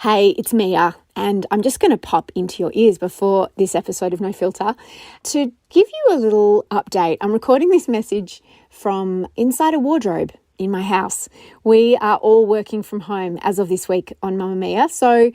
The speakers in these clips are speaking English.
Hey, it's Mia, and I'm just going to pop into your ears before this episode of No Filter to give you a little update. I'm recording this message from inside a wardrobe in my house. We are all working from home as of this week on Mamma Mia, so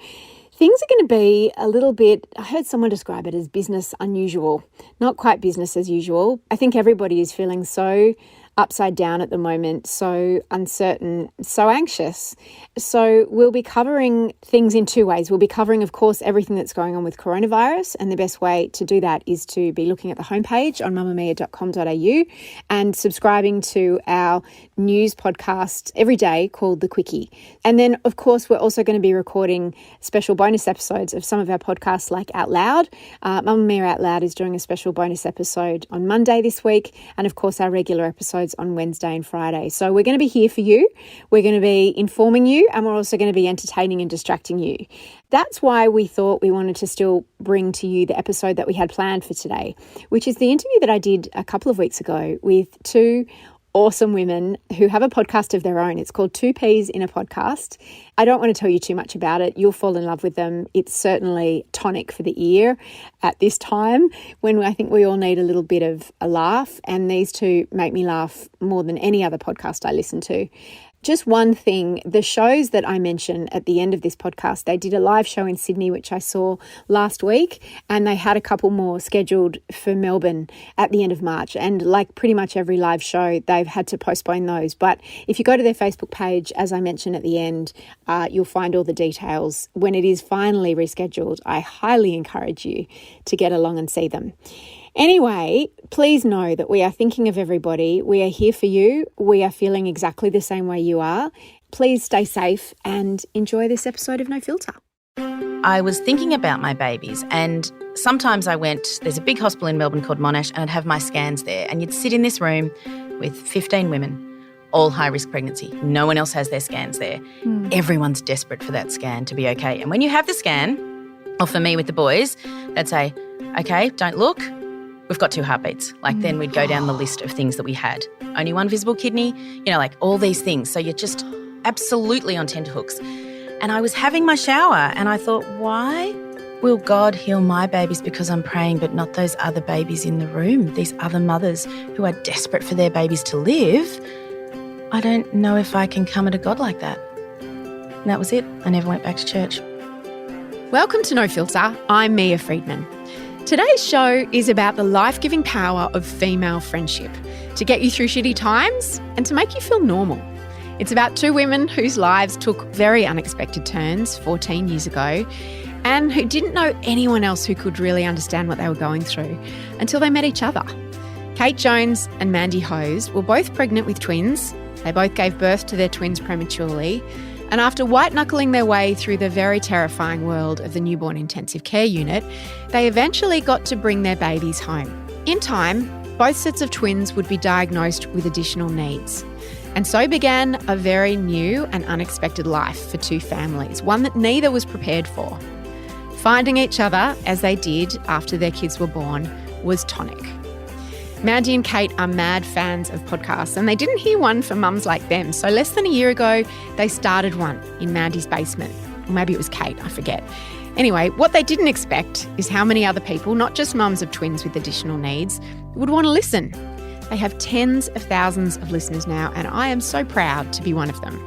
things are going to be a little bit, I heard someone describe it as business unusual, not quite business as usual. I think everybody is feeling so upside down at the moment, so uncertain, so anxious. So we'll be covering things in two ways. We'll be covering, of course, everything that's going on with coronavirus, and the best way to do that is to be looking at the homepage on mamamia.com.au and subscribing to our news podcast every day called The Quickie. And then, of course, we're also going to be recording special bonus episodes of some of our podcasts like Out Loud. Mamma Mia Out Loud is doing a special bonus episode on Monday this week, and of course our regular episodes on Wednesday and Friday. So we're going to be here for you. We're going to be informing you, and we're also going to be entertaining and distracting you. That's why we thought we wanted to still bring to you the episode that we had planned for today, which is the interview that I did a couple of weeks ago with two awesome women who have a podcast of their own. It's called Two Peas in a Podcast. I don't want to tell you too much about it. You'll fall in love with them. It's certainly tonic for the ear at this time when I think we all need a little bit of a laugh. And these two make me laugh more than any other podcast I listen to. Just one thing, the shows that I mention at the end of this podcast, they did a live show in Sydney, which I saw last week, and they had a couple more scheduled for Melbourne at the end of March. And like pretty much every live show, they've had to postpone those. But if you go to their Facebook page, as I mentioned at the end, you'll find all the details. When it is finally rescheduled, I highly encourage you to get along and see them. Anyway, please know that we are thinking of everybody. We are here for you. We are feeling exactly the same way you are. Please stay safe and enjoy this episode of No Filter. I was thinking about my babies, and sometimes I went, there's a big hospital in Melbourne called Monash, and I'd have my scans there, and you'd sit in this room with 15 women, all high-risk pregnancy. No one else has their scans there. Everyone's desperate for that scan to be okay. And when you have the scan, or for me with the boys, they'd say, okay, don't look. We've got 2 heartbeats. Like then we'd go down the list of things that we had. Only 1 visible kidney, like all these things. So you're just absolutely on tenterhooks. And I was having my shower and I thought, why will God heal my babies because I'm praying, but not those other babies in the room, these other mothers who are desperate for their babies to live? I don't know if I can come at a God like that. And that was it. I never went back to church. Welcome to No Filter. I'm Mia Friedman. Today's show is about the life-giving power of female friendship to get you through shitty times and to make you feel normal. It's about 2 women whose lives took very unexpected turns 14 years ago and who didn't know anyone else who could really understand what they were going through until they met each other. Kate Jones and Mandy Hose were both pregnant with twins. They both gave birth to their twins prematurely. And after white-knuckling their way through the very terrifying world of the newborn intensive care unit, they eventually got to bring their babies home. In time, both sets of twins would be diagnosed with additional needs. And so began a very new and unexpected life for 2 families, one that neither was prepared for. Finding each other, as they did after their kids were born, was tonic. Mandy and Kate are mad fans of podcasts, and they didn't hear one for mums like them. So less than a year ago, they started one in Mandy's basement. Or maybe it was Kate, I forget. Anyway, what they didn't expect is how many other people, not just mums of twins with additional needs, would want to listen. They have tens of thousands of listeners now, and I am so proud to be one of them.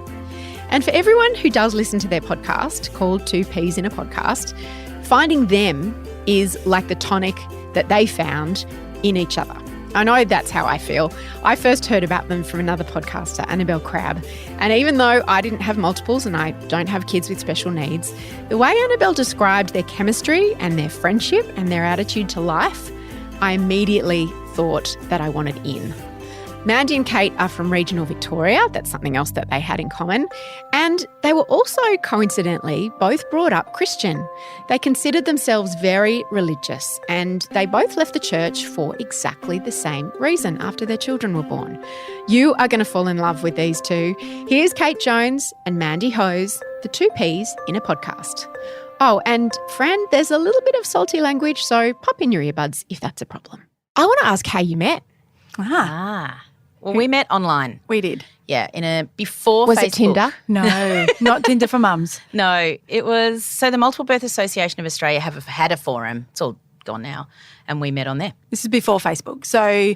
And for everyone who does listen to their podcast, called Two Peas in a Podcast, finding them is like the tonic that they found in each other. I know that's how I feel. I first heard about them from another podcaster, Annabelle Crabb. And even though I didn't have multiples and I don't have kids with special needs, the way Annabelle described their chemistry and their friendship and their attitude to life, I immediately thought that I wanted in. Mandy and Kate are from regional Victoria. That's something else that they had in common. And they were also, coincidentally, both brought up Christian. They considered themselves very religious, and they both left the church for exactly the same reason after their children were born. You are going to fall in love with these two. Here's Kate Jones and Mandy Hose, the Two Peas in a Podcast. Oh, and friend, there's a little bit of salty language, so pop in your earbuds if that's a problem. I want to ask how you met. Well, we met online. We did. Yeah, before Was Facebook. it Tinder? No, not Tinder for mums. No, it was, so the Multiple Birth Association of Australia had a forum. It's all gone now. And we met on there. This is before Facebook. So,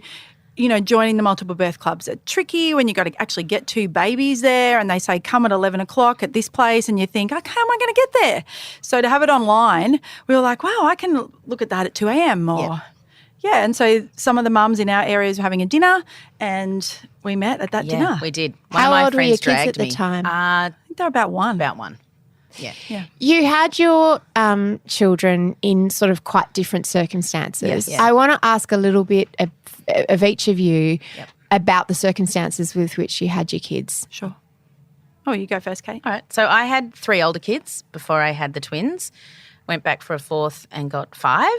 joining the multiple birth clubs are tricky when you've got to actually get 2 babies there and they say come at 11 o'clock at this place and you think, okay, how am I going to get there? So to have it online, we were like, wow, I can look at that at 2 a.m. or... Yep. Yeah, and so some of the mums in our areas were having a dinner and we met at that dinner. Yeah, we did. How old were your kids at the time? I think they were about 1. About 1. Yeah. You had your children in sort of quite different circumstances. Yes. Yeah. I want to ask a little bit of each of you about the circumstances with which you had your kids. Sure. Oh, you go first, Kate. All right. So I had 3 older kids before I had the twins. Went back for a 4th and got 5.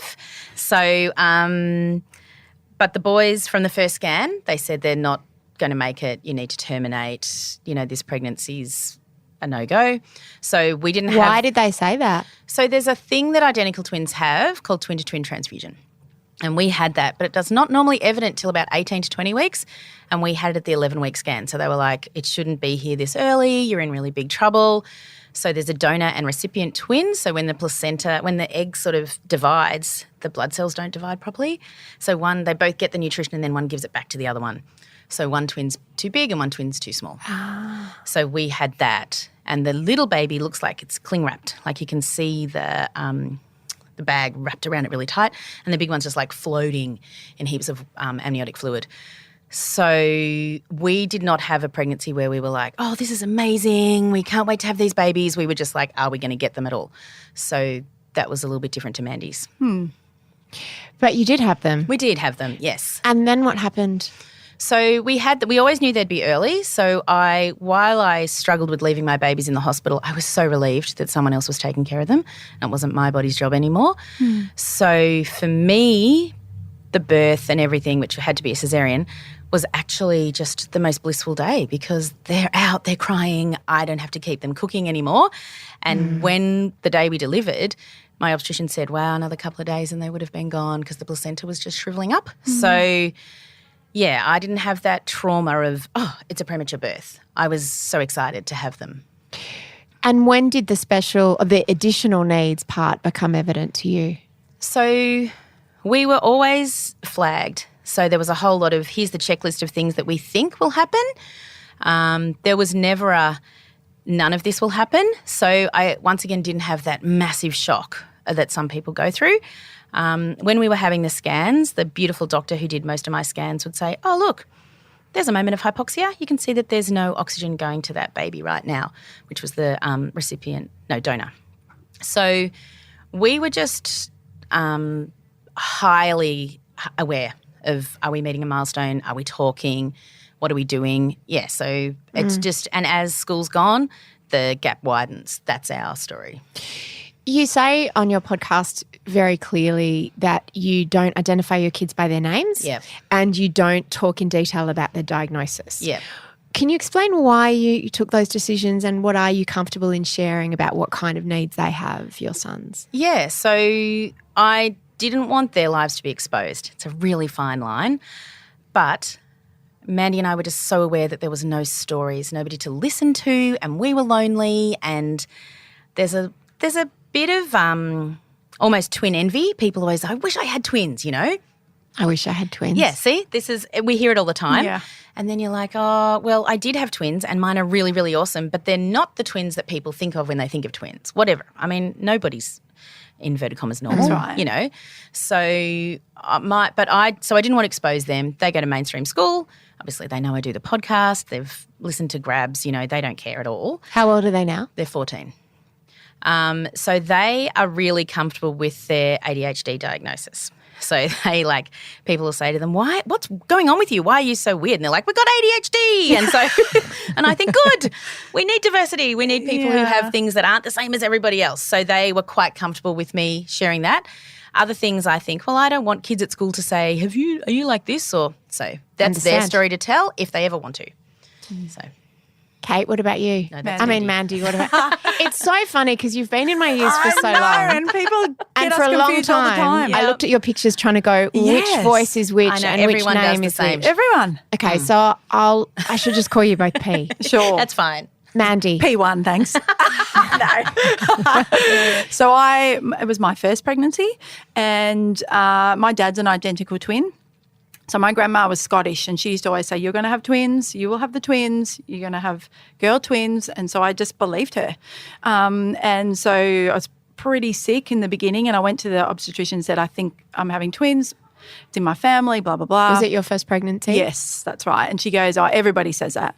So, but the boys from the first scan, they said they're not going to make it. You need to terminate. This pregnancy's a no-go. So we didn't have... Why did they say that? So there's a thing that identical twins have called twin-to-twin transfusion. And we had that, but it does not normally evident till about 18 to 20 weeks. And we had it at the 11-week scan. So they were like, it shouldn't be here this early. You're in really big trouble. So there's a donor and recipient twin. So when the egg sort of divides, the blood cells don't divide properly. So they both get the nutrition and then one gives it back to the other one. So one twin's too big and one twin's too small. So we had that. And the little baby looks like it's cling wrapped. Like you can see the bag wrapped around it really tight. And the big one's just like floating in heaps of amniotic fluid. So we did not have a pregnancy where we were like, oh, this is amazing. We can't wait to have these babies. We were just like, are we going to get them at all? So that was a little bit different to Mandy's. But you did have them. We did have them, yes. And then what happened? So we always knew they'd be early. So while I struggled with leaving my babies in the hospital, I was so relieved that someone else was taking care of them and it wasn't my body's job anymore. So for me, the birth and everything, which had to be a cesarean, was actually just the most blissful day because they're out, they're crying, I don't have to keep them cooking anymore. And when the day we delivered, my obstetrician said, wow, another couple of days and they would have been gone because the placenta was just shriveling up. So, yeah, I didn't have that trauma of, oh, it's a premature birth. I was so excited to have them. And when did the additional needs part become evident to you? So we were always flagged. So there was a whole lot of, here's the checklist of things that we think will happen. There was never none of this will happen. So I, once again, didn't have that massive shock that some people go through. When we were having the scans, the beautiful doctor who did most of my scans would say, oh, look, there's a moment of hypoxia. You can see that there's no oxygen going to that baby right now, which was the donor. So we were just highly aware of, are we meeting a milestone? Are we talking? What are we doing? Yeah, so it's just, and as school's gone, the gap widens. That's our story. You say on your podcast very clearly that you don't identify your kids by their names and you don't talk in detail about their diagnosis. Yeah. Can you explain why you took those decisions and what are you comfortable in sharing about what kind of needs they have, your sons? Yeah, so I didn't want their lives to be exposed. It's a really fine line. But Mandy and I were just so aware that there was no stories, nobody to listen to, and we were lonely. And there's a bit of almost twin envy. People always say, I wish I had twins, I wish I had twins. Yeah, see, we hear it all the time. Yeah. And then you're like, oh, well, I did have twins and mine are really, really awesome, but they're not the twins that people think of when they think of twins. Whatever. I mean, nobody's inverted commas normal. That's right. So I didn't want to expose them. They go to mainstream school. Obviously, they know I do the podcast. They've listened to Grabs. They don't care at all. How old are they now? They're 14. So they are really comfortable with their ADHD diagnosis. So people will say to them, what's going on with you? Why are you so weird? And they're like, we've got ADHD. And so, and I think, good, we need diversity. We need people who have things that aren't the same as everybody else. So they were quite comfortable with me sharing that. Other things I think, well, I don't want kids at school to say, are you like this? Or so that's their story to tell if they ever want to. So. Kate, what about you? No, that's Mandy, what about It's so funny because you've been in my ears for so long. And people get And us for a long confused all the time. I looked at your pictures trying to go which Yes. voice is which I know, and which everyone does name the is same. which. Everyone. Okay, so I should just call you both P. Sure. That's fine. Mandy. P1, thanks. No. So it was my first pregnancy, and my dad's an identical twin. So my grandma was Scottish, and she used to always say, you're going to have twins, you will have the twins, you're going to have girl twins. And so I just believed her. And so I was pretty sick in the beginning, and I went to the obstetrician and said, I think I'm having twins. It's in my family, blah, blah, blah. Was it your first pregnancy? Yes, that's right. And she goes, oh, everybody says that.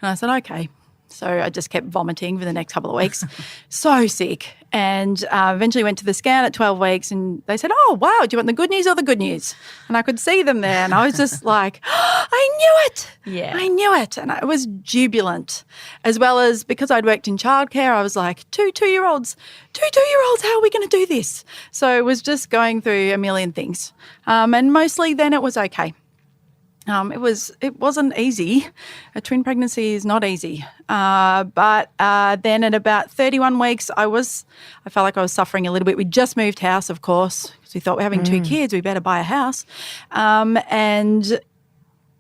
And I said, okay. So I just kept vomiting for the next couple of weeks. So sick. And eventually went to the scan at 12 weeks and they said, oh, wow, do you want the good news or the good news? And I could see them there and I was just like, oh, I knew it. Yeah. I knew it. And I was jubilant. As well as because I'd worked in childcare, I was like, two two-year-olds, how are we going to do this? So it was just going through a million things. And mostly then it was okay. It wasn't easy. A twin pregnancy is not easy. But then at about 31 weeks, I felt like I was suffering a little bit. We just moved house, of course, because we thought we're having two kids, we better buy a house. And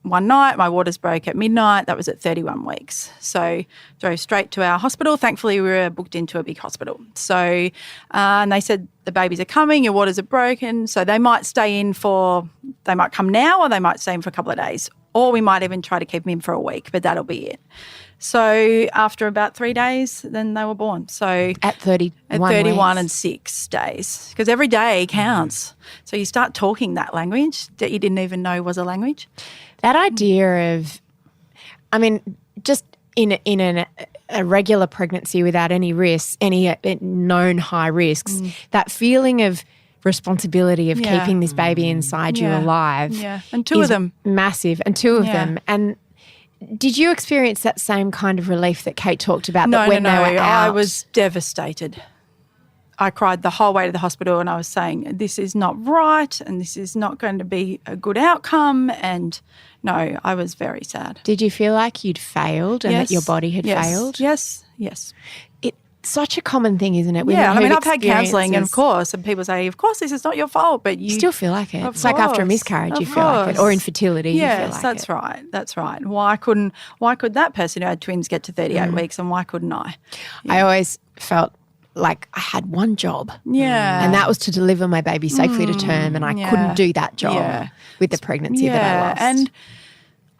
one night, my waters broke at midnight. That was at 31 weeks. So drove straight to our hospital. Thankfully, we were booked into a big hospital. So and they said, the babies are coming, your waters are broken. So they might they might come now or they might stay in for a couple of days. Or we might even try to keep them in for a week, but that'll be it. So after about 3 days, then they were born. So At 31 31 weeks. and 6 days, because every day counts. So you start talking that language that you didn't even know was a language. That idea of, just in a regular pregnancy without any risks, any known high risks, that feeling of responsibility of Yeah. keeping this baby inside you Yeah. alive. Yeah, and two of is them. massive, and two of Yeah. them. And did you experience that same kind of relief that Kate talked about? No, that when no. they were out, I was devastated. I cried the whole way to the hospital and I was saying, this is not right and this is not going to be a good outcome. And no, I was very sad. Did you feel like you'd failed and that your body had failed? Yes. It's such a common thing, isn't it? Yeah, Women who've I've had counselling and of experiences- course, and people say, of course, this is not your fault, but you still feel like it. Of It's like after a course, miscarriage, you of feel like it, or course. infertility, you feel Yes, like that's it. right. That's right. Why could that person who had twins get to 38 weeks and why couldn't I? I always felt like I had one job. Yeah. And that was to deliver my baby safely to term, and I couldn't do that job with the pregnancy that I lost. And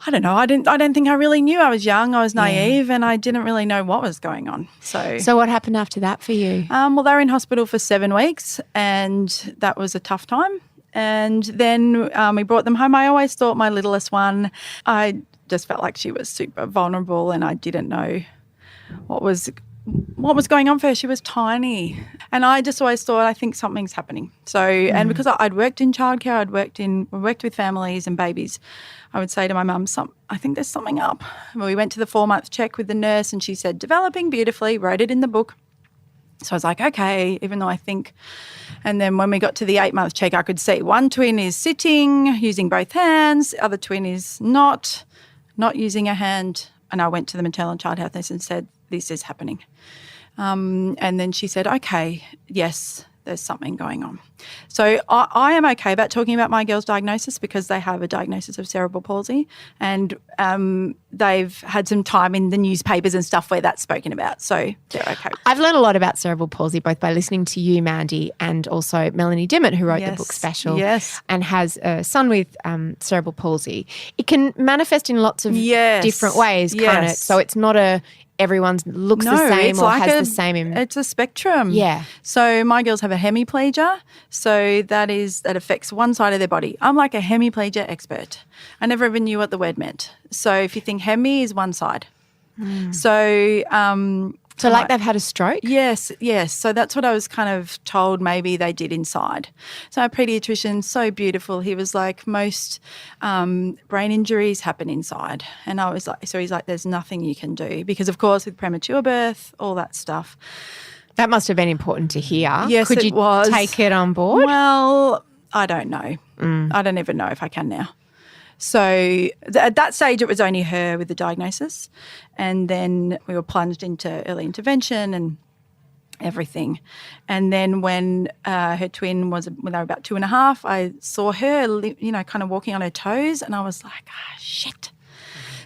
I don't know. I don't think I really knew. I was young. I was naive, and I didn't really know what was going on. So what happened after that for you? Well, they were in hospital for 7 weeks, and that was a tough time. And then we brought them home. I always thought my littlest one, I just felt like she was super vulnerable, and I didn't know what was going on for her. She was tiny. And I just always thought, I think something's happening. So, and because I'd worked in childcare, I worked with families and babies, I would say to my mum, I think there's something up. Well, we went to the 4-month check with the nurse and she said, developing beautifully, wrote it in the book. So I was like, okay, even though I think. And then when we got to the 8-month check, I could see one twin is sitting, using both hands. The other twin is not using a hand. And I went to the maternal and child health nurse and said, this is happening. And then she said, okay, yes, there's something going on. So I am okay about talking about my girl's diagnosis because they have a diagnosis of cerebral palsy and they've had some time in the newspapers and stuff where that's spoken about. So they're okay. I've learned a lot about cerebral palsy both by listening to you, Mandy, and also Melanie Dimmitt, who wrote the book Special and has a son with cerebral palsy. It can manifest in lots of different ways, can't it? So it's not everyone looks the same or has the same. It's a spectrum. Yeah. So my girls have a hemiplegia. So that affects one side of their body. I'm like a hemiplegia expert. I never even knew what the word meant. So if you think hemi is one side. So like they've had a stroke? Yes. So that's what I was kind of told maybe they did inside. So our paediatrician, so beautiful, he was like, most brain injuries happen inside. And I was like, so he's like, there's nothing you can do because, of course, with premature birth, all that stuff. That must have been important to hear. Yes, Could you it was. take it on board? Well, I don't know. I don't even know if I can now. So at that stage it was only her with the diagnosis, and then we were plunged into early intervention and everything. And then when her twin when they were about 2.5, I saw her, kind of walking on her toes, and I was like, shit.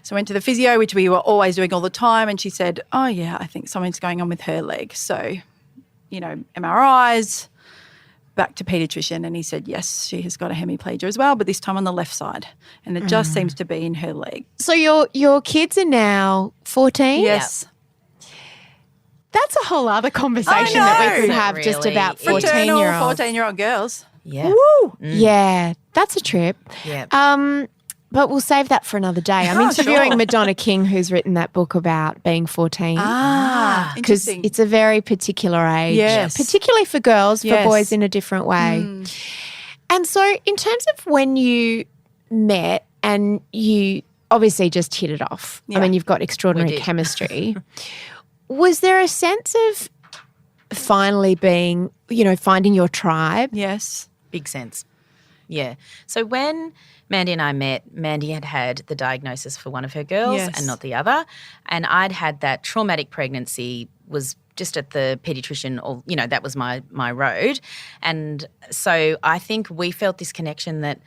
So I went to the physio, which we were always doing all the time, and she said, oh, yeah, I think something's going on with her leg. So, MRIs, back to paediatrician, and he said, yes, she has got a hemiplegia as well, but this time on the left side, and it just seems to be in her leg. So your kids are now 14? Yes. That's a whole other conversation I that we could know. have just Really about is. 14-year-olds. 14-year-old girls. Yeah. Woo! Yeah, that's a trip. Yeah. But we'll save that for another day. I'm interviewing sure. Madonna King, who's written that book about being 14. Because Interesting. it's a very particular age, Yes. particularly for girls, for Yes. boys in a different way. And so in terms of when you met and you obviously just hit it off, I Yeah. mean, you've got extraordinary We did. chemistry. Was there a sense of finally being, finding your tribe? Yes. Big sense. Yeah. So when Mandy and I met, Mandy had had the diagnosis for one of her girls Yes. and not the other. And I'd had that traumatic pregnancy, was just at the paediatrician, or, that was my road. And so I think we felt this connection that,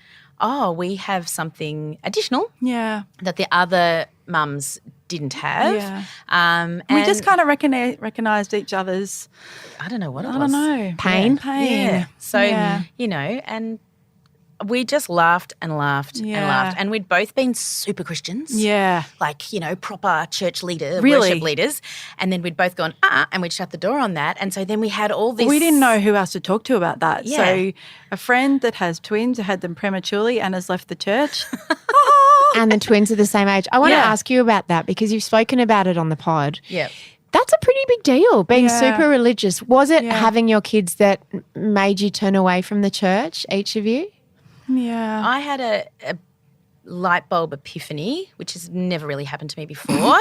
we have something additional Yeah. that the other mums didn't have. Yeah. And We just kind of recognised each other's, I don't know what it I was. don't know. Pain? Pain. Yeah. So, Yeah. and we just laughed and laughed and Yeah. laughed. And we'd both been super Christians. Yeah. Like, proper church leader, Really? worship leaders. And then we'd both gone, and we'd shut the door on that. And so then we had all this. We didn't know who else to talk to about that. Yeah. So a friend that has twins who had them prematurely and has left the church. And the twins are the same age. I want to Yeah. ask you about that because you've spoken about it on the pod. Yeah. That's a pretty big deal, being Yeah. super religious. Was it Yeah. having your kids that made you turn away from the church, each of you? Yeah. I had a light bulb epiphany, which has never really happened to me before.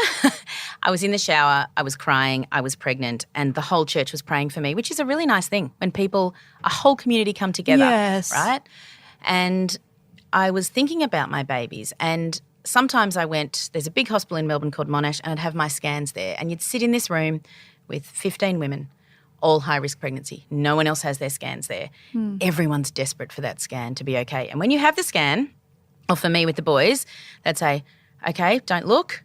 I was in the shower, I was crying, I was pregnant, and the whole church was praying for me, which is a really nice thing when a whole community come together, Yes. right? And I was thinking about my babies, and sometimes there's a big hospital in Melbourne called Monash, and I'd have my scans there, and you'd sit in this room with 15 women, all high-risk pregnancy. No one else has their scans there. Everyone's desperate for that scan to be okay. And when you have the scan, or for me with the boys, they'd say, okay, don't look,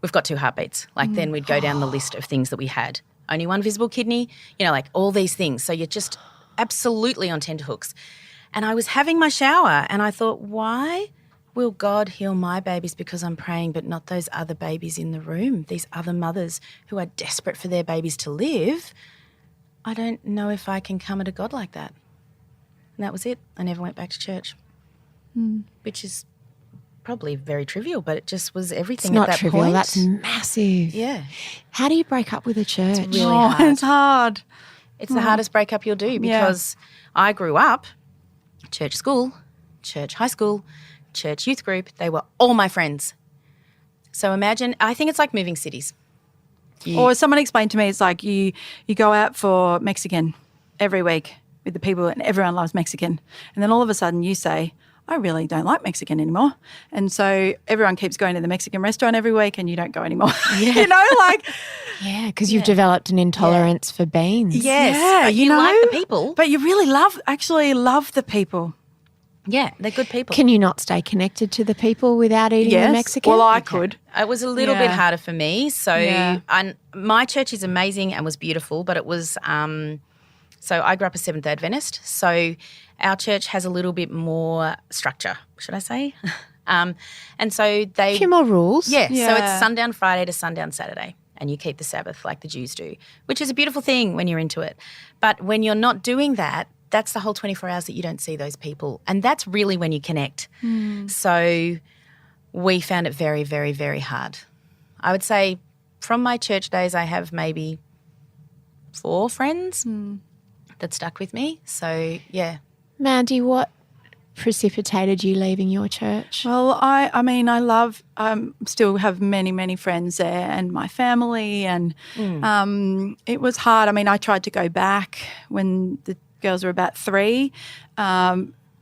we've got 2 heartbeats. Like then we'd go down the list of things that we had. Only 1 visible kidney, like all these things. So you're just absolutely on tenterhooks. And I was having my shower and I thought, why will God heal my babies because I'm praying, but not those other babies in the room, these other mothers who are desperate for their babies to live? I don't know if I can come at a God like that. And that was it. I never went back to church, which is probably very trivial, but it just was everything It's not at that trivial. point. That's massive. Yeah. How do you break up with a church? Really hard. It's hard. It's the hardest breakup you'll do because I grew up church school, church high school, church youth group. They were all my friends. So imagine, I think it's like moving cities. Or someone explained to me, it's like you go out for Mexican every week with the people and everyone loves Mexican. And then all of a sudden you say, I really don't like Mexican anymore. And so everyone keeps going to the Mexican restaurant every week and you don't go anymore. Yeah, because you've developed an intolerance for beans. Yes. Yeah, but you know. like the people. But you really actually love the people. Yeah, they're good people. Can you not stay connected to the people without eating the Mexican? Well, I could. It was a little bit Yeah. harder for me. So my church is amazing and was beautiful, but it was so I grew up a Seventh-day Adventist. So our church has a little bit more structure, should I say? And so a they few more rules. Yeah, so Yeah. it's sundown Friday to sundown Saturday, and you keep the Sabbath like the Jews do, which is a beautiful thing when you're into it. But when you're not doing that, that's the whole 24 hours that you don't see those people. And that's really when you connect. So we found it very, very, very hard. I would say from my church days, I have maybe 4 friends that stuck with me. So, yeah. Mandy, what precipitated you leaving your church? Well, I mean, I love, still have many, many friends there and my family and it was hard. I mean, I tried to go back when the girls were about 3.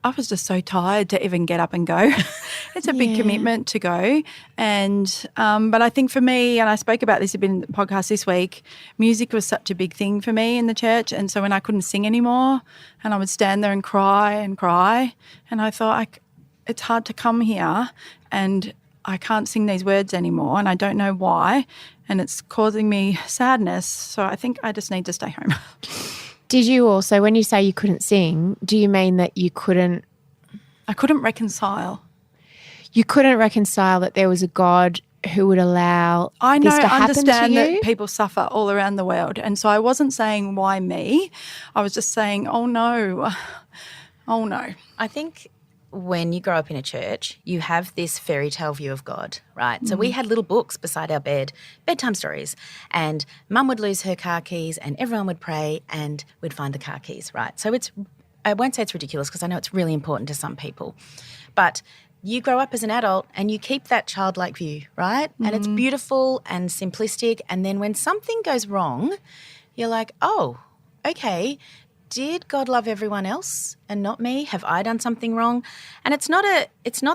I was just so tired to even get up and go. It's a big commitment to go. And but I think for me, and I spoke about this a bit in the podcast this week, music was such a big thing for me in the church. And so when I couldn't sing anymore and I would stand there and cry, and I thought, it's hard to come here and I can't sing these words anymore and I don't know why, and it's causing me sadness. So I think I just need to stay home. Did you also, when you say you couldn't sing, do you mean that you couldn't? I couldn't reconcile. You couldn't reconcile that there was a God who would allow I know, this to happen understand to you? that people suffer all around the world. And so I wasn't saying, why me? I was just saying, oh no. I think when you grow up in a church, you have this fairy tale view of God, right? So we had little books beside our bed, bedtime stories, and Mum would lose her car keys and everyone would pray and we'd find the car keys, right? So I won't say it's ridiculous because I know it's really important to some people, but you grow up as an adult and you keep that childlike view, right? And it's beautiful and simplistic, and then when something goes wrong, you're like, oh, okay, did God love everyone else and not me? Have I done something wrong? And it's not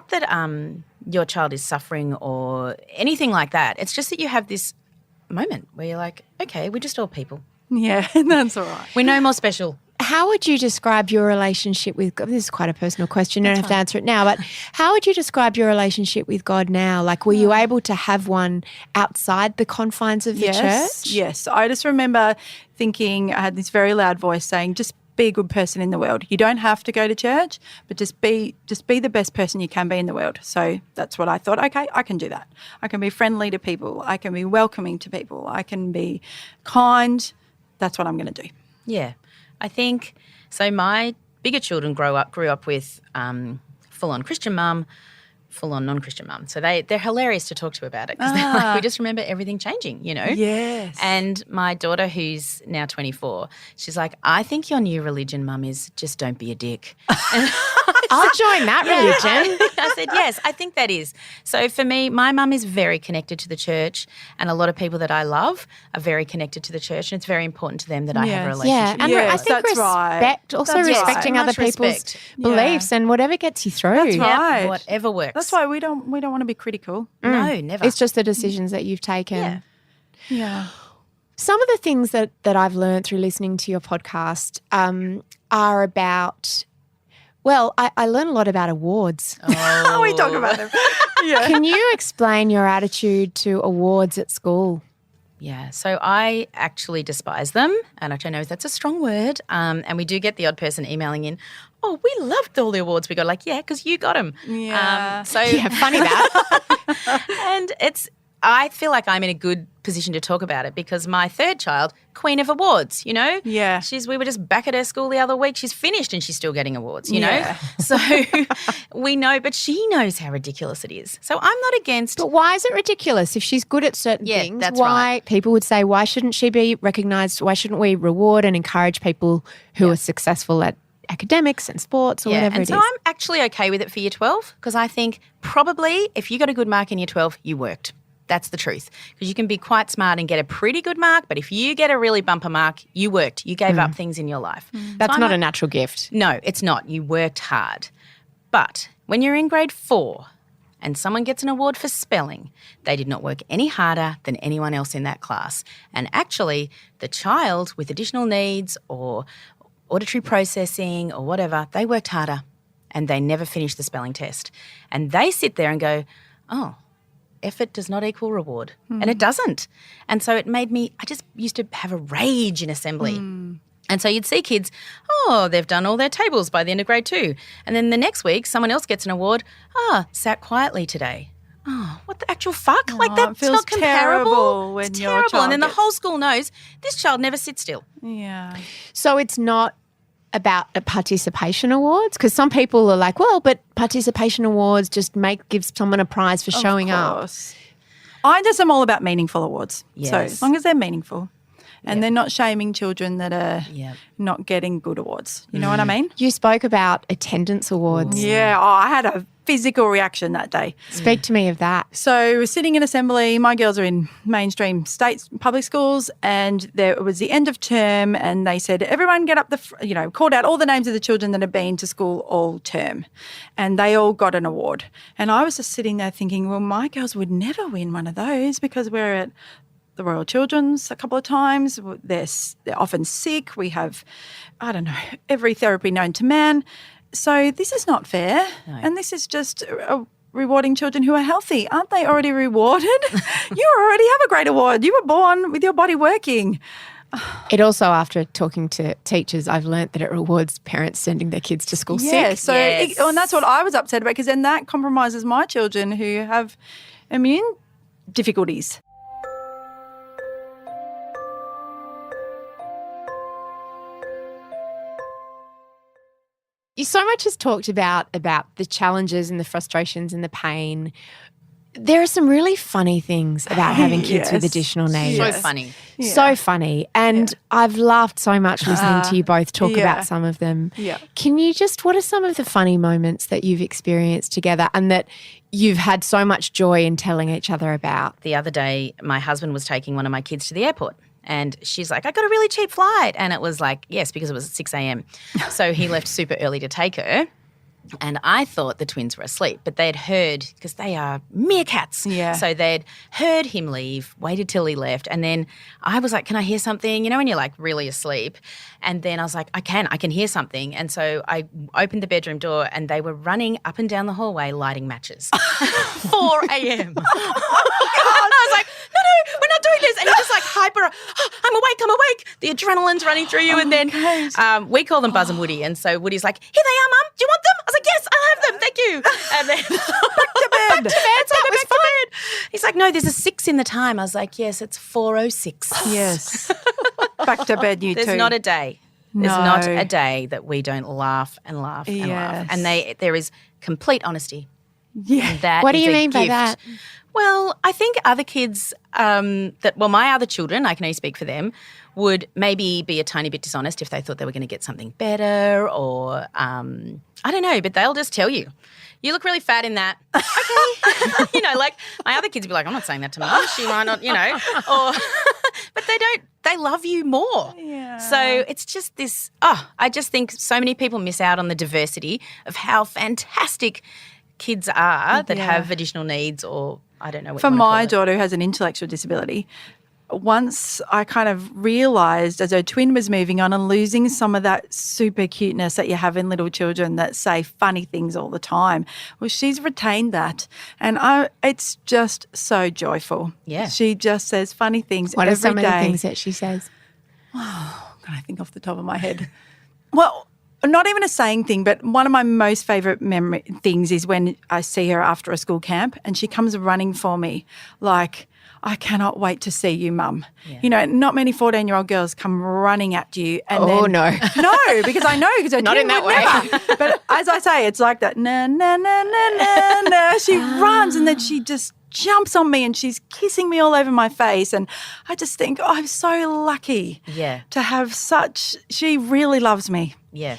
that your child is suffering or anything like that. It's just that you have this moment where you're like, okay, we're just all people. Yeah, that's all right. We're no more special. How would you describe your relationship with God? This is quite a personal question. You don't have to answer it now, but how would you describe your relationship with God now? Like, were you able to have one outside the confines of the church? Yes. I just remember thinking, I had this very loud voice saying, just be a good person in the world. You don't have to go to church, but just be the best person you can be in the world. So that's what I thought. Okay, I can do that. I can be friendly to people. I can be welcoming to people. I can be kind. That's what I'm going to do. Yeah. I think so. My bigger children grew up with full-on Christian mum, full-on non-Christian mum. So they're hilarious to talk to about it because they're like, we just remember everything changing, you know? Yes. And my daughter, who's now 24, she's like, I think your new religion, mum, is just don't be a dick. And I'll join that religion. I said, yes, I think that is. So for me, my mum is very connected to the church, and a lot of people that I love are very connected to the church, and it's very important to them that I have a relationship. Yeah, and Yes, I think that's right. respect, also That's respecting right. other Much people's respect. beliefs and whatever gets you through. That's right. Yep, whatever works. That's why we don't want to be critical. No, never. It's just the decisions that you've taken. Yeah. Yeah. Some of the things that I've learned through listening to your podcast are about, well, I learn a lot about awards. Oh. We talk about them. Yeah. Can you explain your attitude to awards at school? Yeah, so I actually despise them, and I don't know if that's a strong word, and we do get the odd person emailing in, oh, we loved all the awards we got. Like, yeah, because you got them. Yeah. Yeah, funny that. And I feel like I'm in a good position to talk about it because my third child, queen of awards, you know? Yeah. We were just back at her school the other week. She's finished and she's still getting awards, you Yeah. know? So we know, but she knows how ridiculous it is. So I'm not against. But why is it ridiculous? If she's good at certain Yeah, things, that's why right. people would say, why shouldn't she be recognised? Why shouldn't we reward and encourage people who are successful at academics and sports or whatever and it so is? I'm actually okay with it for year 12 because I think probably if you got a good mark in year 12, you worked. That's the truth. Because you can be quite smart and get a pretty good mark, but if you get a really bumper mark, you worked. You gave up things in your life. That's So not I'm a natural gift. No, it's not. You worked hard. But when you're in grade 4 and someone gets an award for spelling, they did not work any harder than anyone else in that class. And actually, the child with additional needs or auditory processing or whatever, they worked harder and they never finished the spelling test. And they sit there and go, oh, effort does not equal reward. And it doesn't. And so it made me, I just used to have a rage in assembly. And so you'd see kids, oh, they've done all their tables by the end of grade 2. And then the next week, someone else gets an award, sat quietly today. Oh, what the actual fuck? Like, it that's feels not comparable. terrible when it's your terrible. child And then the gets- whole school knows this child never sits still. Yeah. So it's not about a participation awards? Because some people are like, well, but participation awards just gives someone a prize for showing Of up. course. I just am all about meaningful awards. So Yes. as long as they're meaningful and they're not shaming children that are Yeah. not getting good awards. You know what I mean? You spoke about attendance awards. Yeah. Oh, I had a physical reaction that day. Speak to me of that. So we're sitting in assembly. My girls are in mainstream state public schools, and it was the end of term, and they said, everyone get up called out all the names of the children that have been to school all term, and they all got an award. And I was just sitting there thinking, well, my girls would never win one of those because we're at the Royal Children's a couple of times. They're often sick. We have, every therapy known to man. So this is not fair. No. And this is just rewarding children who are healthy. Aren't they already rewarded? You already have a great award. You were born with your body working. It also, after talking to teachers, I've learnt that it rewards parents sending their kids to school sick. So and that's what I was upset about, because then that compromises my children who have immune difficulties. So much is talked about the challenges and the frustrations and the pain. There are some really funny things about having kids with additional needs. So funny. Yeah. So funny. And I've laughed so much listening to you both talk about some of them. Yeah. Can you what are some of the funny moments that you've experienced together and that you've had so much joy in telling each other about? The other day, my husband was taking one of my kids to the airport. And she's like, I got a really cheap flight. And it was like, yes, because it was at 6 a.m. So he left super early to take her. And I thought the twins were asleep, but they'd heard, because they are meerkats. Yeah. So they'd heard him leave, waited till he left. And then I was like, can I hear something? You know, when you're like really asleep. And then I was like, I can hear something. And so I opened the bedroom door and they were running up and down the hallway lighting matches. 4 a.m. And I was like, no, we're not doing this. And you're just like hyper, I'm awake. The adrenaline's running through you. And then we call them Buzz and Woody. And so Woody's like, here they are, Mum. Do you want them? I was like, yes, I'll have them. Thank you. And then back to bed. Back to bed. He's like, no, there's a 6 in the time. I was like, yes, it's 4:06. Yes. Back to bed, you two. There's not a day. There's not a day that we don't laugh and laugh and laugh. And there is complete honesty. Yeah. That what do you is a mean by gift. that? Well, I think other kids my other children, I can only speak for them, would maybe be a tiny bit dishonest if they thought they were going to get something better or I don't know, but they'll just tell you. You look really fat in that. Okay. like my other kids would be like, I'm not saying that to Mum. She might not, or but they don't. They love you more. Yeah. So it's just this, I just think so many people miss out on the diversity of how fantastic kids are that have additional needs or I don't know what For you want to call my it. daughter who has an intellectual disability, once I kind of realised as her twin was moving on and losing some of that super cuteness that you have in little children that say funny things all the time, well, she's retained that. And it's just so joyful. Yeah. She just says funny things What every are some day. of the things that she says? Can I think off the top of my head? Well, not even a saying thing, but one of my most favourite memory things is when I see her after a school camp and she comes running for me like, I cannot wait to see you, Mum. Yeah. Not many 14-year-old girls come running at you. And no. No, because I know. Because not in that way. Never. But as I say, it's like that, na, na, na, na, na, na. She runs and then she just jumps on me and she's kissing me all over my face. And I just think, I'm so lucky to have she really loves me. Yeah.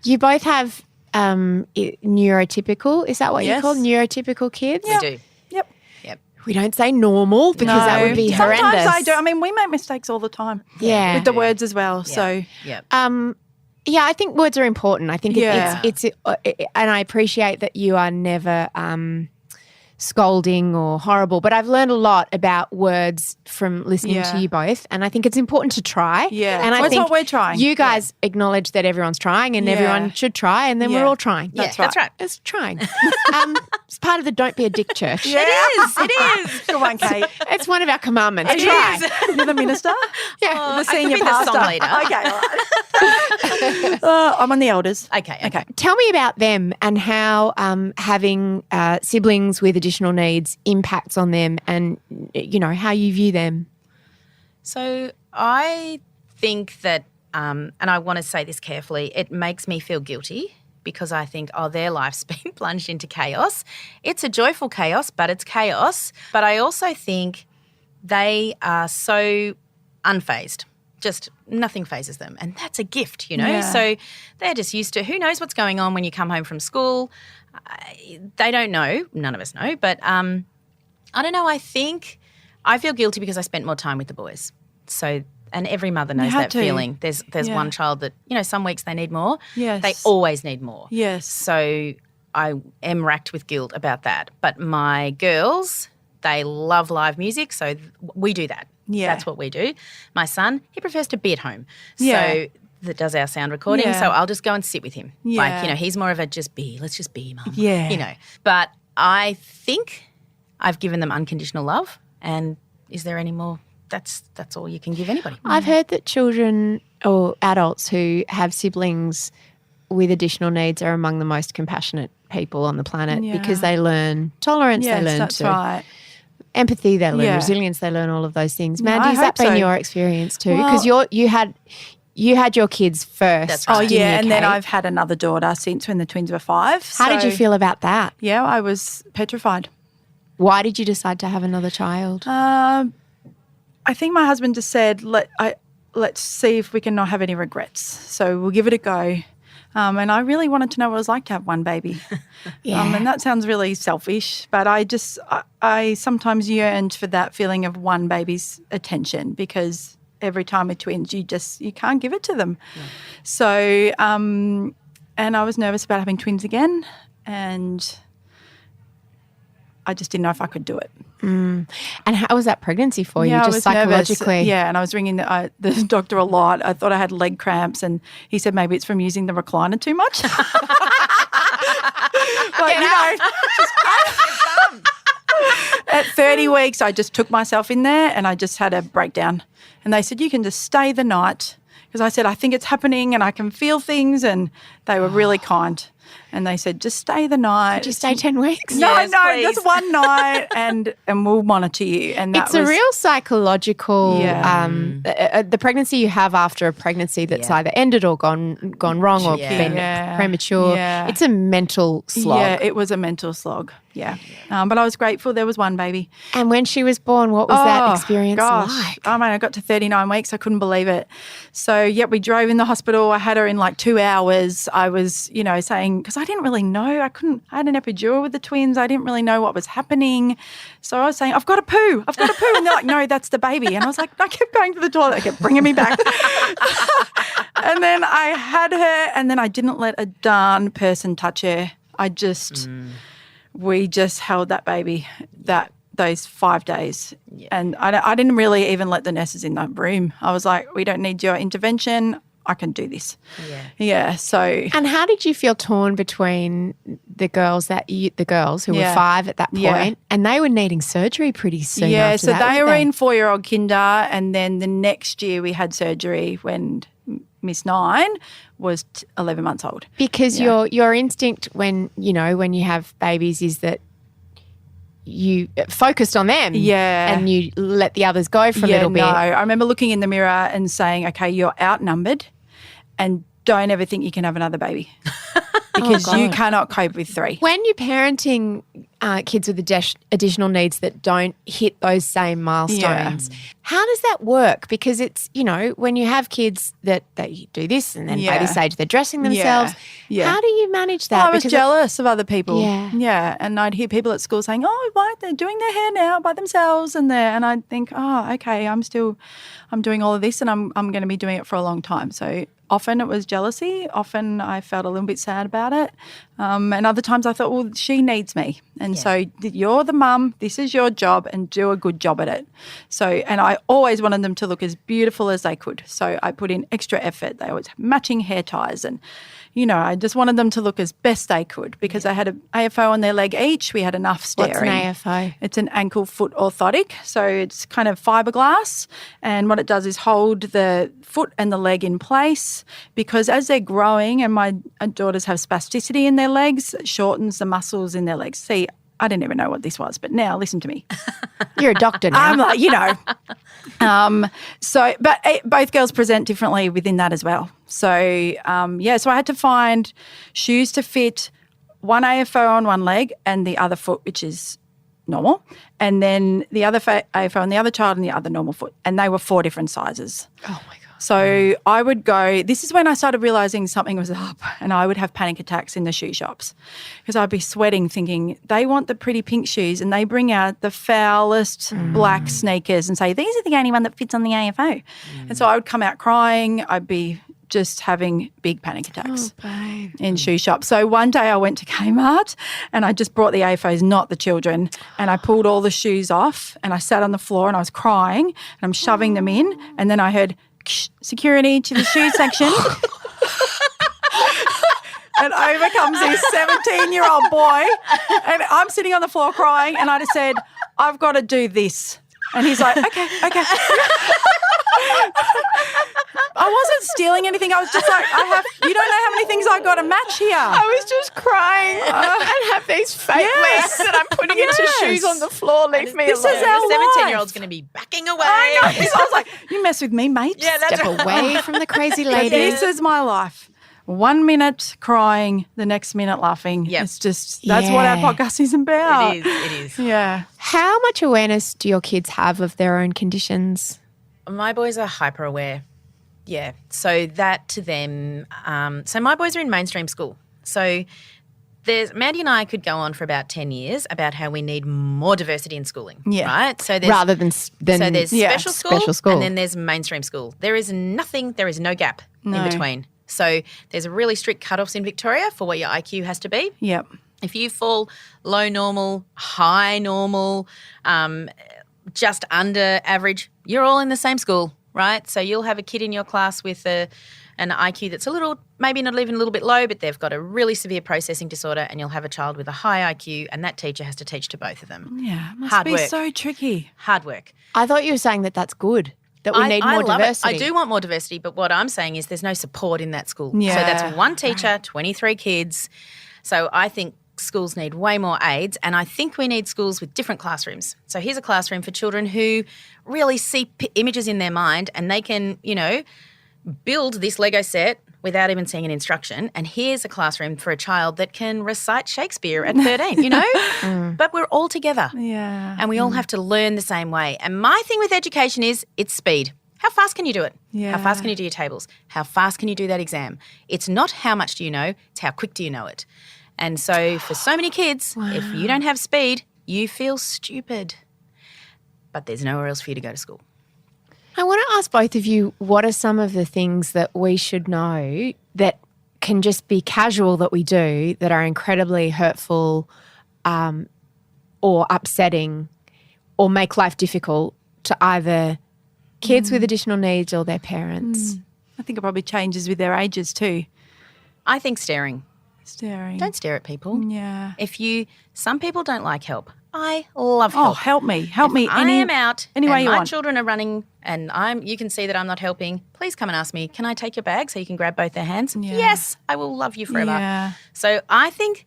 You both have neurotypical, is that what you call neurotypical kids? We do. Yep. We don't say normal because that would be horrendous. Sometimes I do. I mean, we make mistakes all the time. Yeah. With the words as well. Yeah. So, I think words are important. I think it's and I appreciate that you are never scolding or horrible, but I've learned a lot about words from listening to you both, and I think it's important to try. Yeah, and I that's think what we're trying. You guys acknowledge that everyone's trying, and everyone should try, and then we're all trying. That's right. It's trying. It's part of the Don't Be a Dick Church. Yeah. It is. Good one, Kate. It's one of our commandments. It Try. is. You're the minister? Yeah. The senior I could be pastor. the song leader. Okay, all right. I'm on the elders. Okay. Tell me about them and how having siblings with additional needs impacts on them and, how you view them. So I think that, and I want to say this carefully, it makes me feel guilty because I think, their life's been plunged into chaos. It's a joyful chaos, but it's chaos. But I also think they are so unfazed just nothing phases them. And that's a gift, you know. Yeah. So they're just used to who knows what's going on when you come home from school. They don't know. None of us know. But I don't know. I think I feel guilty because I spent more time with the boys. So and every mother knows that feeling. There's one child that, you know, some weeks they need more. Yes. They always need more. Yes. So I am racked with guilt about that. But my girls, they love live music, so we do that. Yeah. That's what we do. My son, he prefers to be at home. Yeah. So that does our sound recording. Yeah. So I'll just go and sit with him. Yeah. Like, you know, he's more of a let's just be, Mum. Yeah. You know. But I think I've given them unconditional love. And is there any more? That's all you can give anybody. I've heard that children or adults who have siblings with additional needs are among the most compassionate people on the planet because they learn tolerance, Yes, they learn that's right. empathy, they learn Yeah. resilience, they learn all of those things. Yeah, Mandy, I has that hope been so. your experience too? Well- Because you had your kids first. That's Oh, right. didn't you, yeah, and then Kate? I've had another daughter since when the twins were 5. How did you feel about that? Yeah, I was petrified. Why did you decide to have another child? I think my husband just said, let's see if we can not have any regrets. So we'll give it a go. And I really wanted to know what it was like to have one baby. And that sounds really selfish, but I sometimes yearned for that feeling of one baby's attention because every time with twins, you can't give it to them. No. So, and I was nervous about having twins again, and I just didn't know if I could do it. And how was that pregnancy for you, I just was psychologically? Nervous. Yeah, and I was ringing the doctor a lot. I thought I had leg cramps, and he said maybe it's from using the recliner too much. At 30 weeks, I just took myself in there and I just had a breakdown. And they said, you can just stay the night. Because I said, I think it's happening and I can feel things. And they were really kind. And they said, just stay the night. Did you stay 10 weeks? No, Yes, please. just one night and we'll monitor you. And that It's a real psychological, Yeah. The pregnancy you have after a pregnancy that's either ended or gone wrong or been premature. Yeah. It's a mental slog. Yeah, it was a mental slog. Yeah. But I was grateful there was one baby. And when she was born, what was that experience like? Oh, man, I got to 39 weeks. I couldn't believe it. So, we drove in the hospital. I had her in like 2 hours. I was, saying, because I didn't really know. I had an epidural with the twins. I didn't really know what was happening. So I was saying, I've got a poo. And they're like, no, that's the baby. And I was like, I kept going to the toilet. They kept bringing me back. And then I had her and then I didn't let a darn person touch her. We just held that baby those 5 days. Yeah. And I didn't really even let the nurses in that room. I was like, we don't need your intervention. I can do this. Yeah. So. And how did you feel torn between the girls who were 5 at that point, and they were needing surgery pretty soon? Yeah. After So that, they were in 4-year-old kinder, and then the next year we had surgery when Miss 9 was 11 months old. Because your instinct when you have babies is that you focused on them, and you let the others go for a little bit. No, I remember looking in the mirror and saying, "Okay, you're outnumbered, and don't ever think you can have another baby because you cannot cope with 3." When you're parenting kids with additional needs that don't hit those same milestones, how does that work? Because it's, when you have kids that they do this and then baby stage they're dressing themselves, how do you manage that? I was jealous of other people. Yeah. And I'd hear people at school saying, "Oh, why they're doing their hair now by themselves," and I'd think, "Oh, okay, I'm doing all of this, and I'm going to be doing it for a long time." So often it was jealousy. Often I felt a little bit sad about it. And other times I thought, well, she needs me. And so you're the mum, this is your job, and do a good job at it. So, and I always wanted them to look as beautiful as they could. So I put in extra effort. They always have matching hair ties and, I just wanted them to look as best they could because they had an AFO on their leg each. We had enough staring. What's an AFO? It's an ankle foot orthotic. So it's kind of fiberglass, and what it does is hold the foot and the leg in place because as they're growing, and my daughters have spasticity in their legs, it shortens the muscles in their legs. See, I didn't even know what this was, but now listen to me. You're a doctor now. I'm like, both girls present differently within that as well. So, so I had to find shoes to fit one AFO on one leg and the other foot, which is normal, and then the other AFO on the other child and the other normal foot. And they were 4 different sizes. Oh, my God. So I would go, this is when I started realising something was up, and I would have panic attacks in the shoe shops because I'd be sweating thinking they want the pretty pink shoes and they bring out the foulest black sneakers and say, these are the only one that fits on the AFO. And so I would come out crying. I'd be just having big panic attacks in shoe shops. So one day I went to Kmart and I just brought the AFOs, not the children, and I pulled all the shoes off and I sat on the floor and I was crying and I'm shoving them in, and then I heard security to the shoe section. And over comes this 17-year-old boy and I'm sitting on the floor crying, and I just said, I've got to do this. And he's like, okay. I wasn't stealing anything. I was just like, you don't know how many things I got to match here. I was just crying and have these fake legs that I'm putting into shoes on the floor. Leave me alone. This is our The 17-year-old's life. going to be backing away. I know. I was like, you mess with me, mate. Yeah, that's Step away from the crazy lady. This is my life. 1 minute crying, the next minute laughing. Yep. It's just, that's what our podcast is about. It is. Yeah. How much awareness do your kids have of their own conditions? My boys are hyper aware. Yeah. So that to them, so my boys are in mainstream school. So Mandy and I could go on for about 10 years about how we need more diversity in schooling. Yeah. Right? So there's, Rather than so there's special school, and then there's mainstream school. There is no gap in between. So there's really strict cutoffs in Victoria for what your IQ has to be. Yep. If you fall low normal, high normal, just under average, you're all in the same school, right? So you'll have a kid in your class with an IQ that's a little, maybe not even a little bit low, but they've got a really severe processing disorder, and you'll have a child with a high IQ, and that teacher has to teach to both of them. Yeah. It must Hard be work. so tricky. Hard work. I thought you were saying that that's good, that we need more love diversity. it. I do want more diversity, but what I'm saying is there's no support in that school. Yeah. So that's one teacher, 23 kids. So I think schools need way more aids, and I think we need schools with different classrooms. So here's a classroom for children who really see images in their mind, and they can, build this Lego set without even seeing an instruction. And here's a classroom for a child that can recite Shakespeare at 13, But we're all together. Yeah. And we all have to learn the same way. And my thing with education is it's speed. How fast can you do it? Yeah. How fast can you do your tables? How fast can you do that exam? It's not how much do you know, it's how quick do you know it. And so for so many kids, if you don't have speed, you feel stupid. But there's nowhere else for you to go to school. I want to ask both of you, what are some of the things that we should know that can just be casual that we do that are incredibly hurtful or upsetting or make life difficult to either kids with additional needs or their parents? I think it probably changes with their ages too. I think staring. Staring. Don't stare at people. Yeah. Some people don't like help. I love Oh, help. help me. Help me. I am out any way and you my want. children are running and you can see that I'm not helping. Please come and ask me, can I take your bag so you can grab both their hands? Yeah. Yes, I will love you forever. Yeah. So I think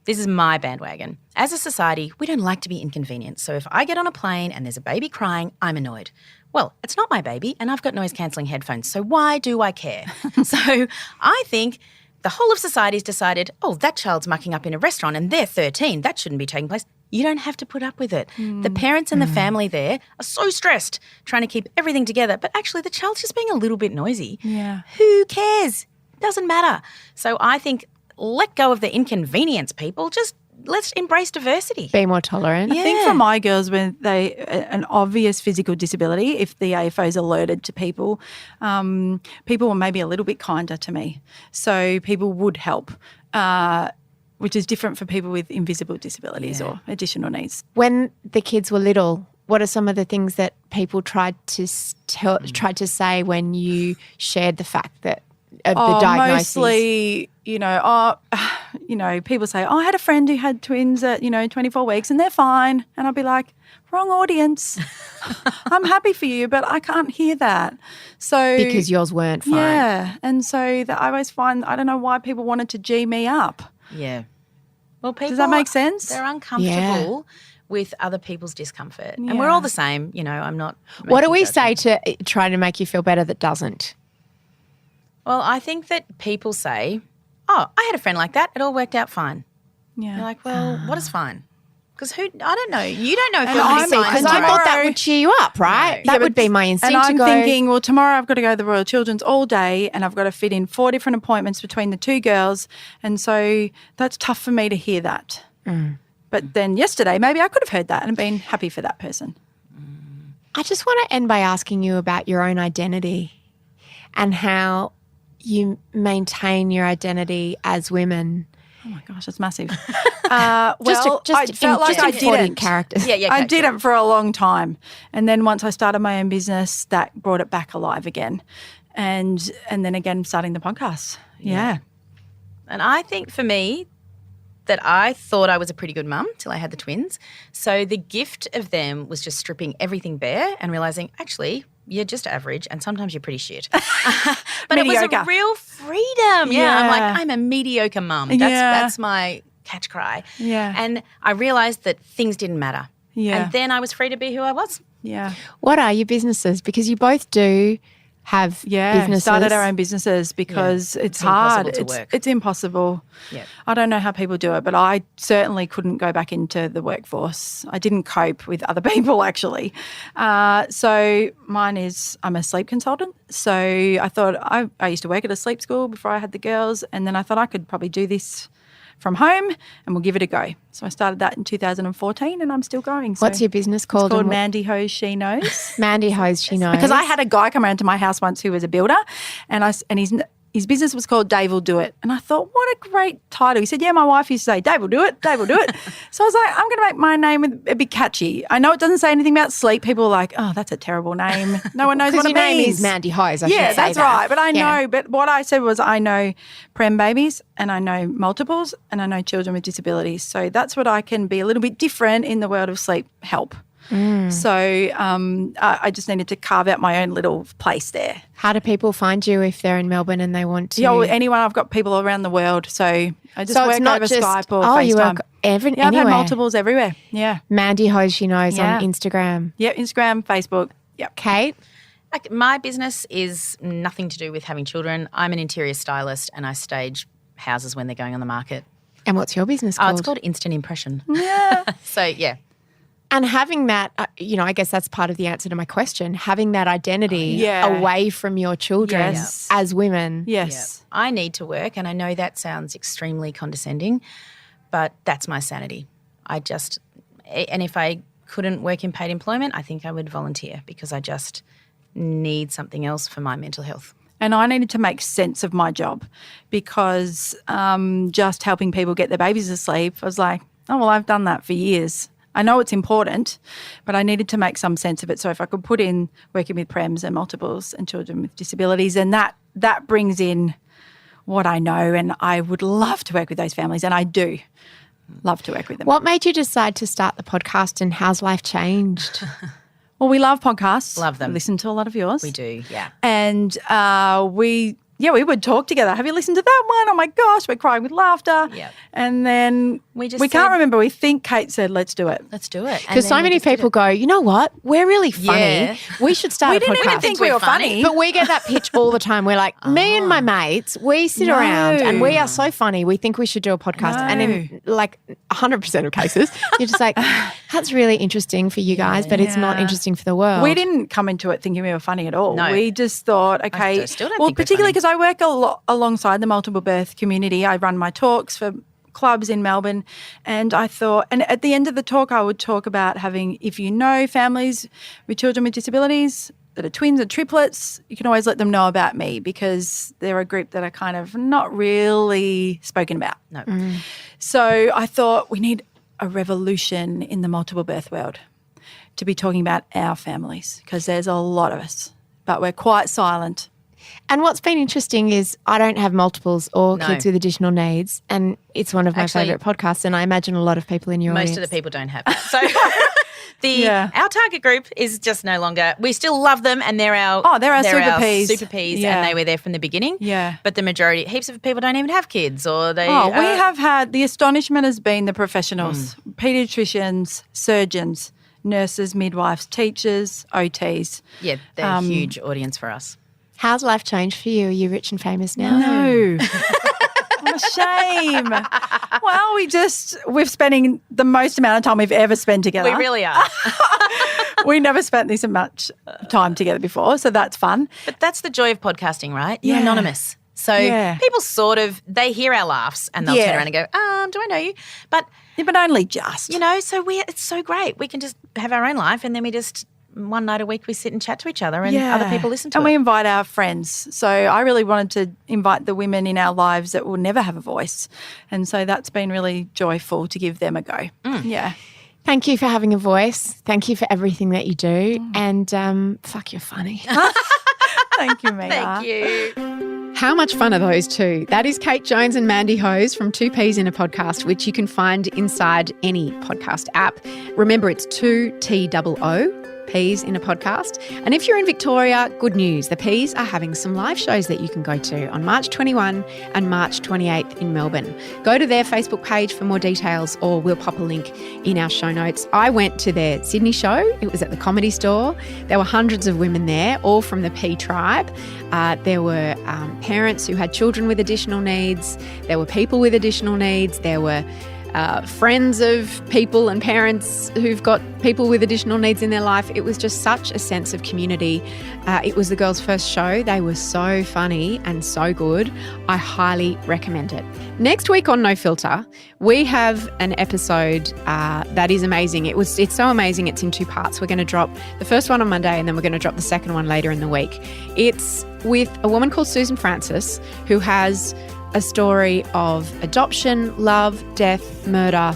this is my bandwagon. As a society, we don't like to be inconvenienced. So if I get on a plane and there's a baby crying, I'm annoyed. Well, it's not my baby and I've got noise-cancelling headphones, so why do I care? So I think the whole of society's decided, oh, that child's mucking up in a restaurant and they're 13. That shouldn't be taking place. You don't have to put up with it. The parents and the family there are so stressed trying to keep everything together, but actually the child's just being a little bit noisy. Yeah. Who cares? Doesn't matter. So I think let go of the inconvenience, people. Just let's embrace diversity. Be more tolerant. I think for my girls, when an obvious physical disability, if the AFO is alerted to people, people were maybe a little bit kinder to me. So people would help, which is different for people with invisible disabilities or additional needs. When the kids were little, what are some of the things that people tried to say when you shared the fact that of the diagnosis? Mostly, people say, I had a friend who had twins at, 24 weeks and they're fine. And I'll be like, wrong audience. I'm happy for you, but I can't hear that. So Because yours weren't fine. Yeah. And so I always find, I don't know why people wanted to G me up. Yeah. Well, people, Does that make sense? They're uncomfortable with other people's discomfort. And we're all the same. I'm not. What do making we judgments. say to try to make you feel better that doesn't? Well, I think that people say, oh, I had a friend like that. It all worked out fine. Yeah. You're like, well, what is fine? Because I don't know. You don't know if And you're I'm- signs Because and I tomorrow. thought that would cheer you up, right? No. That would be my instinct And to I'm go. thinking, well, tomorrow I've got to go to the Royal Children's all day and I've got to fit in 4 different appointments between the 2 girls. And so that's tough for me to hear that. But then yesterday, maybe I could have heard that and been happy for that person. I just want to end by asking you about your own identity and how you maintain your identity as women. Oh my gosh, that's massive. I felt like I didn't. Characters. Yeah, I didn't for a long time. And then once I started my own business, that brought it back alive again. And then again, starting the podcast. Yeah. And I think for me that I thought I was a pretty good mum till I had the twins. So the gift of them was just stripping everything bare and realising, actually, you're just average and sometimes you're pretty shit. But it was a Mediocre. real freedom. Yeah. I'm Yeah. like, I'm a mediocre mum. That's my catch cry. Yeah. And I realised that things didn't matter. Yeah. And then I was free to be who I was. Yeah. What are your businesses? Because you both do have businesses. Started our own businesses because it's hard. impossible to work. It's impossible. Yeah. I don't know how people do it, but I certainly couldn't go back into the workforce. I didn't cope with other people actually. So mine is I'm a sleep consultant. So I thought I used to work at a sleep school before I had the girls, and then I thought I could probably do this from home and we'll give it a go. So I started that in 2014 and I'm still going. So What's your business called? It's called and what- Mandy Hose, She Knows. Mandy Hose, She Knows. Because I had a guy come around to my house once who was a builder, and his business was called Dave Will Do It. And I thought, what a great title. He said, yeah, my wife used to say, Dave will do it, Dave will do it. So I was like, I'm going to make my name a bit catchy. I know it doesn't say anything about sleep. People are like, oh, that's a terrible name. No one knows what it your name means. is Mandy Hose, I should Yeah, say that's that. right. But I Yeah. know, but what I said was I know prem babies and I know multiples and I know children with disabilities. So that's what I can be a little bit different in the world of sleep help. So I just needed to carve out my own little place there. How do people find you if they're in Melbourne and they want to? Yeah, well, anyone. I've got people around the world. So I just So work it's not over just, Skype or oh, FaceTime. you work Yeah, I've anywhere. had multiples everywhere. Yeah. Mandy Hose, She Knows Yeah. on Instagram. Yep, Instagram, Facebook. Yep. Kate? My business is nothing to do with having children. I'm an interior stylist and I stage houses when they're going on the market. And what's your business Oh, called? it's called Instant Impression. Yeah. So, yeah. And having that, I guess that's part of the answer to my question, having that identity Yeah. away from your children Yes. as women. Yes. I need to work, and I know that sounds extremely condescending, but that's my sanity. And if I couldn't work in paid employment, I think I would volunteer because I just need something else for my mental health. And I needed to make sense of my job because just helping people get their babies to sleep, I was like, oh, well, I've done that for years. I know it's important, but I needed to make some sense of it. So if I could put in working with prems and multiples and children with disabilities, and that brings in what I know, and I would love to work with those families, and I do love to work with them. What made you decide to start the podcast and how's life changed? Well, we love podcasts. Love them. We listen to a lot of yours. We do, yeah. And we would talk together. Have you listened to that one? Oh my gosh, we're crying with laughter. Yep. And then We just can't said- remember. We think Kate said, let's do it. Let's do it. Because so many people go, you know what? We're really funny. Yeah. We should start We a didn't podcast. even think we were funny. But we get that pitch all the time. We're like, me and my mates, we sit No. around and we are so funny. We think we should do a podcast. No. And in like 100% of cases, you're just like, that's really interesting for you guys, but it's not Yeah. interesting for the world. We didn't come into it thinking we were funny at all. No. We just thought, okay. still don't well, think we're particularly funny. because I work a lot alongside the multiple birth community. I run my talks for clubs in Melbourne, and I thought, and at the end of the talk, I would talk about having, if you know families with children with disabilities that are twins or triplets, you can always let them know about me because they're a group that are kind of not really spoken about. No. So I thought we need a revolution in the multiple birth world to be talking about our families because there's a lot of us, but we're quite silent. And what's been interesting is I don't have multiples or No. kids with additional needs, and it's one of my Actually, favourite podcasts, and I imagine a lot of people in your Most audience. of the people don't have that. So Yeah. our target group is just no longer. We still love them, and they're our Super Ps. super Ps, Yeah. and they were there from the beginning. Yeah. But the majority, heaps of people don't even have kids, or they. Oh, we have had, the astonishment has been the professionals, paediatricians, surgeons, nurses, midwives, teachers, OTs. Yeah, they're a huge audience for us. How's life changed for you? Are you rich and famous now? No. I'm a shame. Well, we're spending the most amount of time we've ever spent together. We really are. We never spent this much time together before, so that's fun. But that's the joy of podcasting, right? You're Yeah. anonymous. So people they hear our laughs and they'll turn around and go, do I know you? But only just. so it's so great. We can just have our own life and then we just one night a week we sit and chat to each other and other people listen to it. And we invite our friends. So I really wanted to invite the women in our lives that will never have a voice. And so that's been really joyful to give them a go. Yeah. Thank you for having a voice. Thank you for everything that you do. And fuck, you're funny. Thank you, Mia. Thank you. How much fun are those two? That is Kate Jones and Mandy Hose from Two Peas in a Podcast, which you can find inside any podcast app. Remember, it's 2TOO. Peas in a Podcast. And if you're in Victoria, good news. The Peas are having some live shows that you can go to on March 21 and March 28th in Melbourne. Go to their Facebook page for more details or we'll pop a link in our show notes. I went to their Sydney show. It was at the Comedy Store. There were hundreds of women there, all from the Pea tribe. There were parents who had children with additional needs. There were people with additional needs. There were friends of people and parents who've got people with additional needs in their life. It was just such a sense of community. It was the girls' first show. They were so funny and so good. I highly recommend it. Next week on No Filter, we have an episode that is amazing. It's so amazing. It's in two parts. We're going to drop the first one on Monday and then we're going to drop the second one later in the week. It's with a woman called Susan Francis who has a story of adoption, love, death, murder.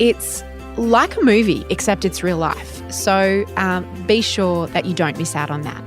It's like a movie, except it's real life. So be sure that you don't miss out on that.